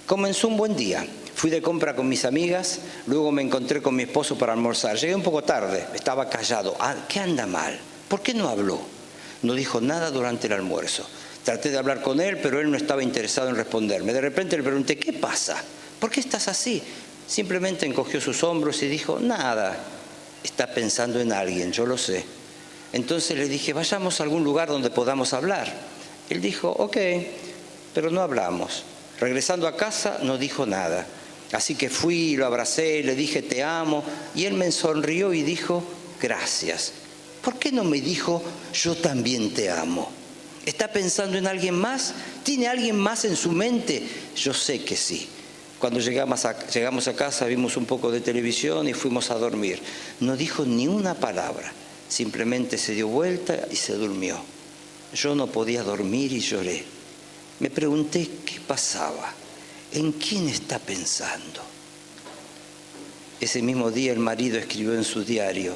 comenzó un buen día, fui de compra con mis amigas, luego me encontré con mi esposo para almorzar, llegué un poco tarde, estaba callado. ¿Qué anda mal? ¿Por qué no habló? No dijo nada durante el almuerzo. Traté de hablar con él, pero él no estaba interesado en responderme. De repente le pregunté, ¿qué pasa? ¿Por qué estás así? Simplemente encogió sus hombros y dijo, nada, está pensando en alguien, yo lo sé. Entonces le dije, vayamos a algún lugar donde podamos hablar. Él dijo, ok, pero no hablamos. Regresando a casa no dijo nada. Así que fui, lo abracé, le dije, te amo, y él me sonrió y dijo, gracias. ¿Por qué no me dijo, yo también te amo? ¿Está pensando en alguien más? ¿Tiene alguien más en su mente? Yo sé que sí. Cuando llegamos a casa vimos un poco de televisión y fuimos a dormir. No dijo ni una palabra, simplemente se dio vuelta y se durmió. Yo no podía dormir y lloré. Me pregunté qué pasaba, en quién está pensando. Ese mismo día el marido escribió en su diario,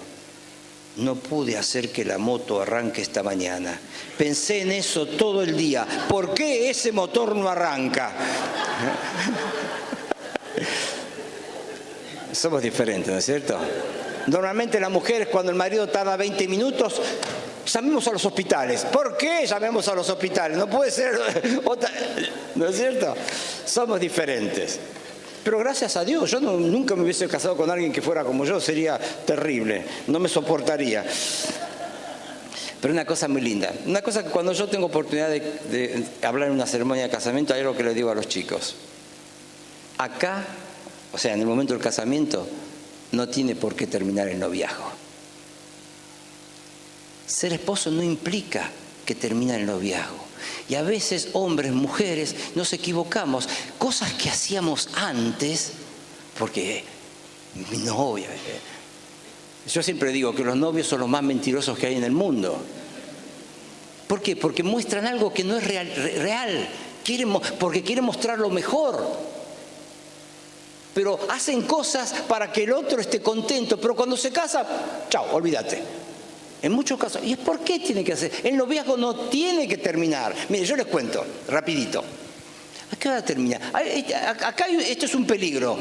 no pude hacer que la moto arranque esta mañana. Pensé en eso todo el día. ¿Por qué ese motor no arranca? Somos diferentes, ¿no es cierto? Normalmente las mujeres, cuando el marido tarda 20 minutos, llamemos a los hospitales. ¿Por qué llamemos a los hospitales? No puede ser otra, ¿no es cierto? Somos diferentes. Pero gracias a Dios, yo nunca me hubiese casado con alguien que fuera como yo, sería terrible, no me soportaría. Pero una cosa muy linda, una cosa que cuando yo tengo oportunidad de hablar en una ceremonia de casamiento, hay algo que le digo a los chicos. Acá, o sea, en el momento del casamiento, no tiene por qué terminar el noviazgo. Ser esposo no implica que termine el noviazgo. Y a veces, hombres, mujeres, nos equivocamos. Cosas que hacíamos antes, porque mi novia... Yo siempre digo que los novios son los más mentirosos que hay en el mundo. ¿Por qué? Porque muestran algo que no es real. Porque quieren mostrar lo mejor. Pero hacen cosas para que el otro esté contento, pero cuando se casa, chao, olvídate. En muchos casos. ¿Y por qué tiene que hacer? El noviazgo no tiene que terminar. Mire, yo les cuento, rapidito. ¿A qué hora termina? Acá esto es un peligro.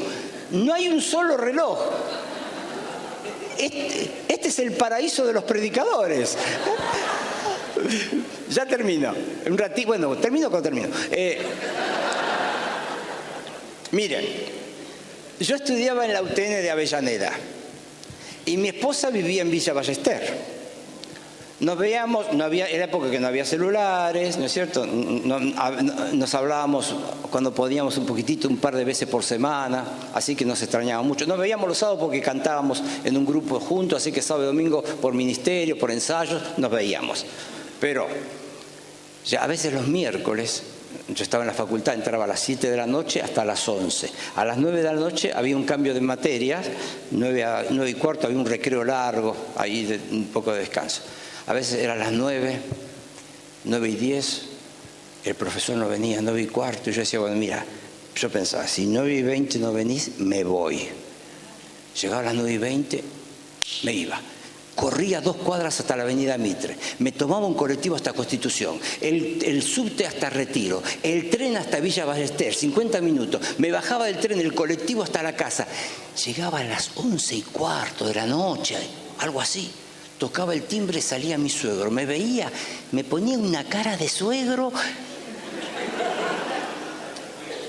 No hay un solo reloj. Este es el paraíso de los predicadores. Ya termino. Un ratito, bueno, termino cuando termino. Miren. Yo estudiaba en la UTN de Avellaneda y mi esposa vivía en Villa Ballester. Nos veíamos, era época que no había celulares, ¿no es cierto? Nos hablábamos cuando podíamos un poquitito, un par de veces por semana, así que nos extrañaba mucho. Nos veíamos los sábados porque cantábamos en un grupo juntos, así que sábado y domingo por ministerio, por ensayos, nos veíamos. Pero ya a veces los miércoles... Yo estaba en la facultad, entraba a las 7 de la noche hasta las 11. A las 9 de la noche había un cambio de materias, 9 y cuarto había un recreo largo, ahí un poco de descanso. A veces eran las 9, 9 y 10, el profesor no venía, 9 y cuarto, y yo decía, bueno, mira, yo pensaba, si 9 y 20 no venís, me voy. Llegaba a las 9 y 20, me iba. Corría 2 cuadras hasta la avenida Mitre, me tomaba un colectivo hasta Constitución, el subte hasta Retiro, el tren hasta Villa Ballester, 50 minutos, me bajaba del tren, el colectivo hasta la casa, llegaba a las 11 y cuarto de la noche, algo así, tocaba el timbre, salía mi suegro, me veía, me ponía una cara de suegro,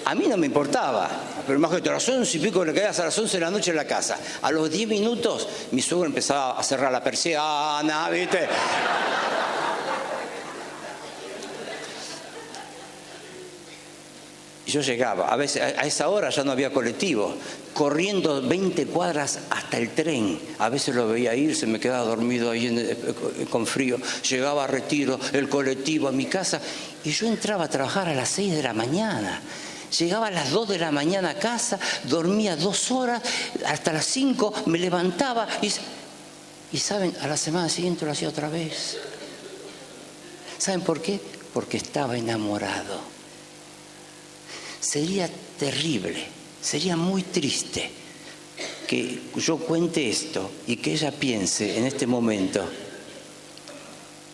A mí no me importaba, pero imagínate, a las 11 y pico le quedas a las 11 de la noche en la casa. A los 10 minutos mi suegro empezaba a cerrar la persiana, ¿viste? Y yo llegaba, a veces a esa hora ya no había colectivo, corriendo 20 cuadras hasta el tren. A veces lo veía ir, se me quedaba dormido ahí con frío. Llegaba a Retiro, el colectivo a mi casa, y yo entraba a trabajar a las 6 de la mañana. Llegaba a las 2 de la mañana a casa, dormía 2 horas, hasta las 5 me levantaba y ¿saben? A la semana siguiente lo hacía otra vez. ¿Saben por qué? Porque estaba enamorado. Sería terrible, sería muy triste que yo cuente esto y que ella piense en este momento,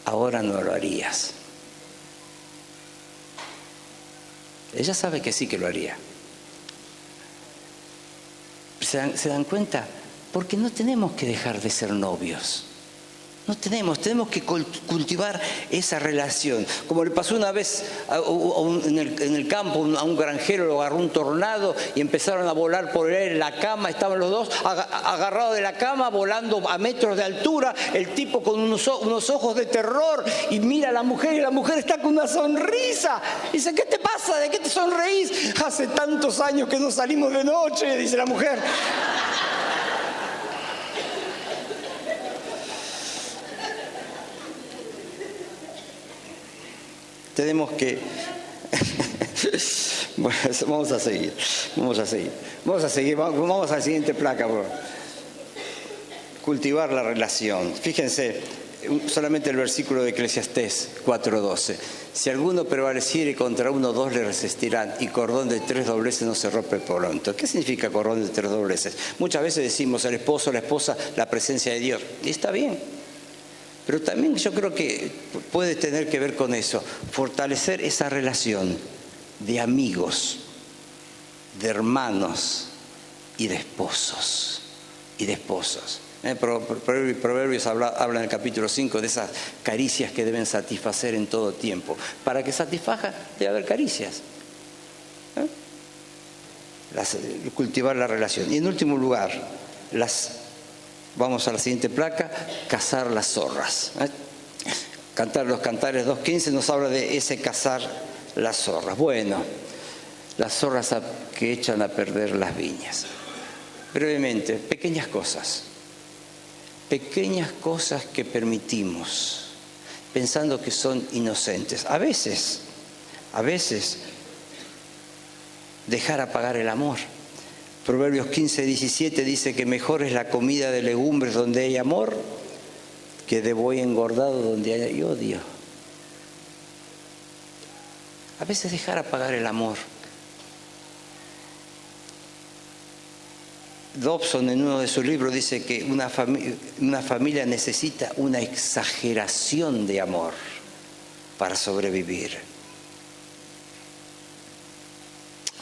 ahora no lo harías. Ella sabe que sí que lo haría. ¿Se dan cuenta? Porque no tenemos que dejar de ser novios. No tenemos que cultivar esa relación. Como le pasó una vez en el campo a un granjero, lo agarró un tornado y empezaron a volar por él en la cama. Estaban los dos agarrados de la cama, volando a metros de altura. El tipo con unos ojos de terror y mira a la mujer y la mujer está con una sonrisa. Dice, ¿qué te pasa? ¿De qué te sonreís? Hace tantos años que no salimos de noche, dice la mujer. Tenemos que... Bueno, vamos a seguir. Vamos a la siguiente placa, por favor. Cultivar la relación. Fíjense, solamente el versículo de Eclesiastés 4:12. Si alguno prevaleciere contra uno, 2 le resistirán, y cordón de 3 dobleces no se rompe pronto. ¿Qué significa cordón de 3 dobleces? Muchas veces decimos el esposo, la esposa, la presencia de Dios. Y está bien. Pero también yo creo que puede tener que ver con eso, fortalecer esa relación de amigos, de hermanos y de esposos. Proverbios habla en el capítulo 5 de esas caricias que deben satisfacer en todo tiempo. Para que satisfaga debe haber caricias. Cultivar la relación. Y en último lugar, vamos a la siguiente placa, cazar las zorras. Cantar los Cantares 2:15 nos habla de ese cazar las zorras. Bueno, las zorras que echan a perder las viñas. Brevemente, pequeñas cosas que permitimos, pensando que son inocentes. A veces, dejar apagar el amor. Proverbios 15:17 dice que mejor es la comida de legumbres donde hay amor que de buey engordado donde hay odio. A veces dejar apagar el amor. Dobson en uno de sus libros dice que una familia necesita una exageración de amor para sobrevivir.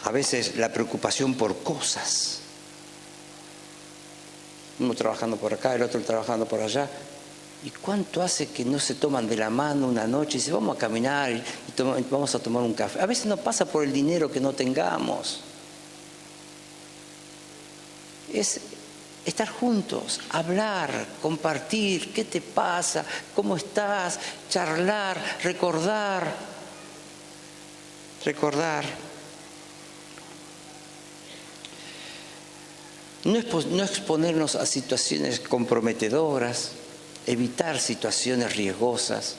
A veces la preocupación por cosas. Uno trabajando por acá, el otro trabajando por allá. ¿Y cuánto hace que no se toman de la mano una noche y dicen, vamos a caminar y vamos a tomar un café? A veces no pasa por el dinero que no tengamos. Es estar juntos, hablar, compartir, ¿qué te pasa? ¿Cómo estás? Charlar, recordar. No exponernos a situaciones comprometedoras, evitar situaciones riesgosas.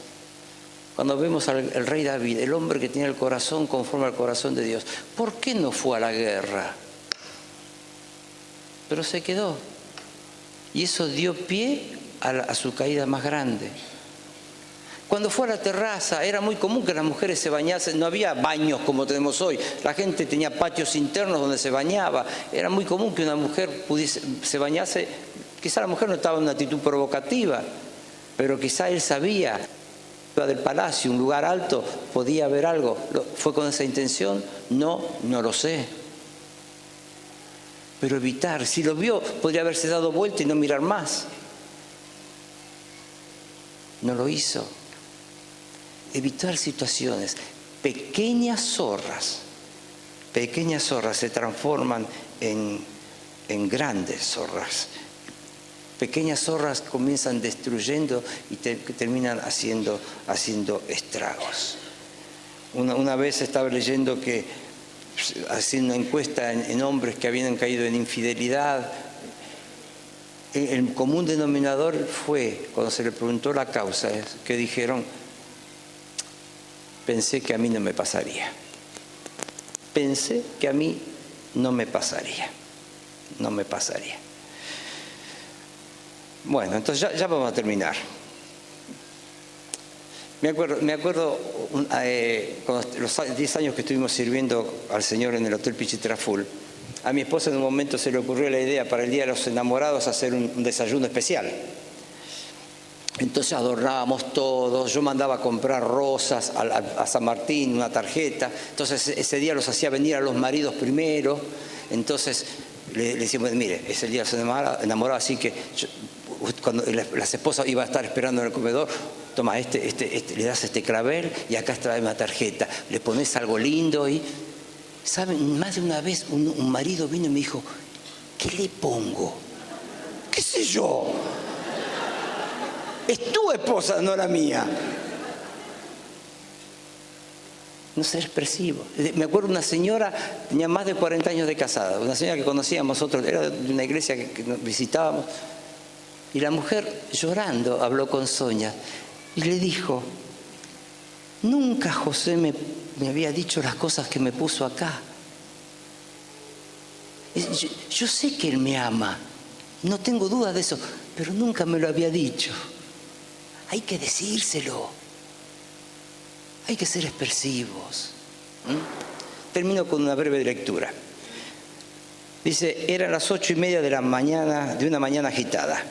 Cuando vemos al rey David, el hombre que tiene el corazón conforme al corazón de Dios, ¿por qué no fue a la guerra? Pero se quedó. Y eso dio pie a su caída más grande. Cuando fue a la terraza, era muy común que las mujeres se bañasen, no había baños como tenemos hoy, la gente tenía patios internos donde se bañaba, era muy común que una mujer se bañase, quizá la mujer no estaba en una actitud provocativa, pero quizá él sabía, del palacio, un lugar alto, podía haber algo, ¿fue con esa intención? No lo sé. Pero evitar, si lo vio, podría haberse dado vuelta y no mirar más. No lo hizo. Evitar situaciones, pequeñas zorras pequeñas zorras se transforman en grandes zorras. Pequeñas zorras comienzan destruyendo y terminan haciendo estragos. Una vez estaba leyendo que, haciendo una encuesta en hombres que habían caído en infidelidad, el común denominador fue, cuando se le preguntó la causa, que dijeron: pensé que a mí no me pasaría. Pensé que a mí no me pasaría. No me pasaría. Bueno, entonces ya vamos a terminar. Me acuerdo los 10 años que estuvimos sirviendo al Señor en el Hotel Pichitraful. A mi esposa en un momento se le ocurrió la idea para el Día de los Enamorados hacer un desayuno especial. Entonces adornábamos todos, yo mandaba a comprar rosas a San Martín, una tarjeta. Entonces ese día los hacía venir a los maridos primero. Entonces le decíamos: mire, es el Día de los Enamorados, así que cuando las esposas iban a estar esperando en el comedor, toma, le das este clavel y acá trae una tarjeta, le pones algo lindo. Y ¿saben? Más de una vez un marido vino y me dijo: ¿qué le pongo? ¿Qué sé yo? Es tu esposa, no la mía. No ser expresivo. Me acuerdo una señora, tenía más de 40 años de casada, una señora que conocíamos nosotros, era de una iglesia que visitábamos, y la mujer llorando habló con Sonia y le dijo: nunca José me había dicho las cosas que me puso acá. Yo sé que él me ama, no tengo duda de eso, pero nunca me lo había dicho. Hay que decírselo. Hay que ser expresivos. Termino con una breve lectura. Dice: eran las 8:30 de la mañana, de una mañana agitada,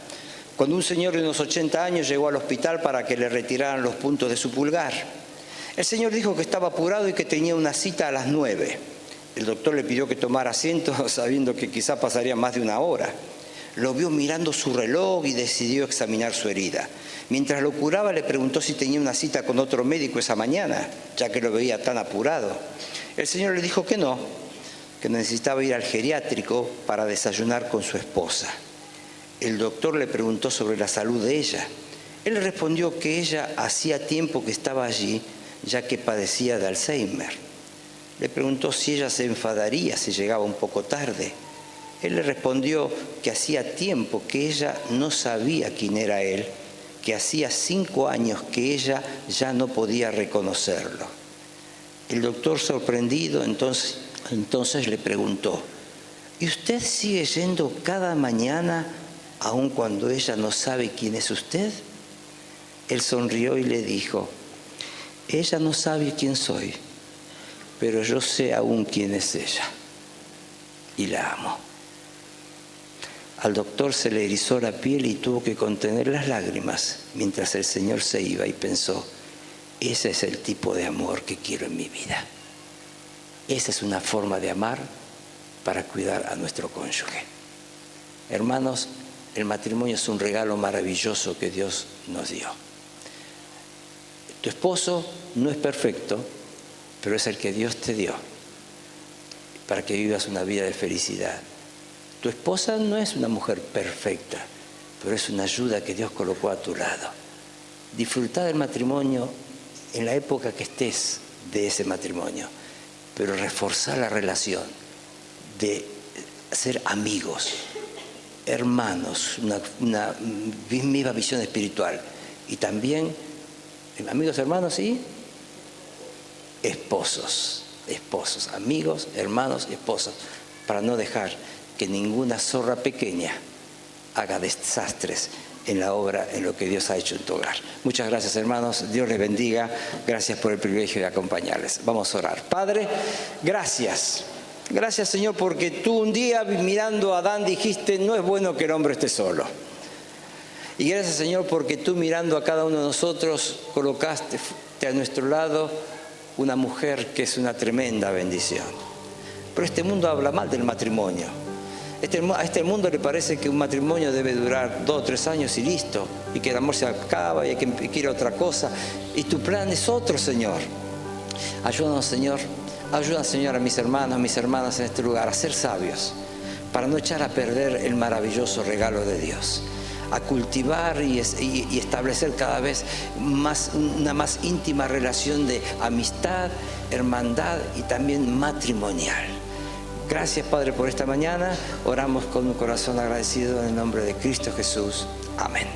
cuando un señor de unos 80 años llegó al hospital para que le retiraran los puntos de su pulgar. El señor dijo que estaba apurado y que tenía una cita a las 9. El doctor le pidió que tomara asiento, sabiendo que quizá pasaría más de una hora. Lo vio mirando su reloj y decidió examinar su herida. Mientras lo curaba, le preguntó si tenía una cita con otro médico esa mañana, ya que lo veía tan apurado. El señor le dijo que no, que necesitaba ir al geriátrico para desayunar con su esposa. El doctor le preguntó sobre la salud de ella. Él respondió que ella hacía tiempo que estaba allí, ya que padecía de Alzheimer. Le preguntó si ella se enfadaría si llegaba un poco tarde. Él le respondió que hacía tiempo que ella no sabía quién era él, que hacía 5 años que ella ya no podía reconocerlo. El doctor, sorprendido, entonces le preguntó: ¿y usted sigue yendo cada mañana aun cuando ella no sabe quién es usted? Él sonrió y le dijo: ella no sabe quién soy, pero yo sé aún quién es ella y la amo. Al doctor se le erizó la piel y tuvo que contener las lágrimas mientras el señor se iba, y pensó: ese es el tipo de amor que quiero en mi vida. Esa es una forma de amar para cuidar a nuestro cónyuge. Hermanos, el matrimonio es un regalo maravilloso que Dios nos dio. Tu esposo no es perfecto, pero es el que Dios te dio para que vivas una vida de felicidad. Tu esposa no es una mujer perfecta, pero es una ayuda que Dios colocó a tu lado. Disfruta del matrimonio en la época que estés de ese matrimonio, pero reforzar la relación de ser amigos, hermanos, una misma visión espiritual, y también amigos, hermanos y esposos, amigos, hermanos y esposos, para no dejar que ninguna zorra pequeña haga desastres en la obra, en lo que Dios ha hecho en tu hogar. Muchas gracias, hermanos. Dios les bendiga. Gracias por el privilegio de acompañarles. Vamos a orar. Padre, gracias. Gracias, Señor, porque tú un día mirando a Adán dijiste: no es bueno que el hombre esté solo. Y gracias, Señor, porque tú mirando a cada uno de nosotros colocaste a nuestro lado una mujer que es una tremenda bendición. Pero este mundo habla mal del matrimonio. A este mundo le parece que un matrimonio debe durar 2 o 3 años y listo, y que el amor se acaba y hay que ir a otra cosa. Y tu plan es otro, Señor. Ayúdanos, Señor, Ayuda, Señor, a mis hermanos, mis hermanas en este lugar a ser sabios, para no echar a perder el maravilloso regalo de Dios, a cultivar y establecer cada vez más una más íntima relación de amistad, hermandad y también matrimonial. Gracias, Padre, por esta mañana. Oramos con un corazón agradecido en el nombre de Cristo Jesús. Amén.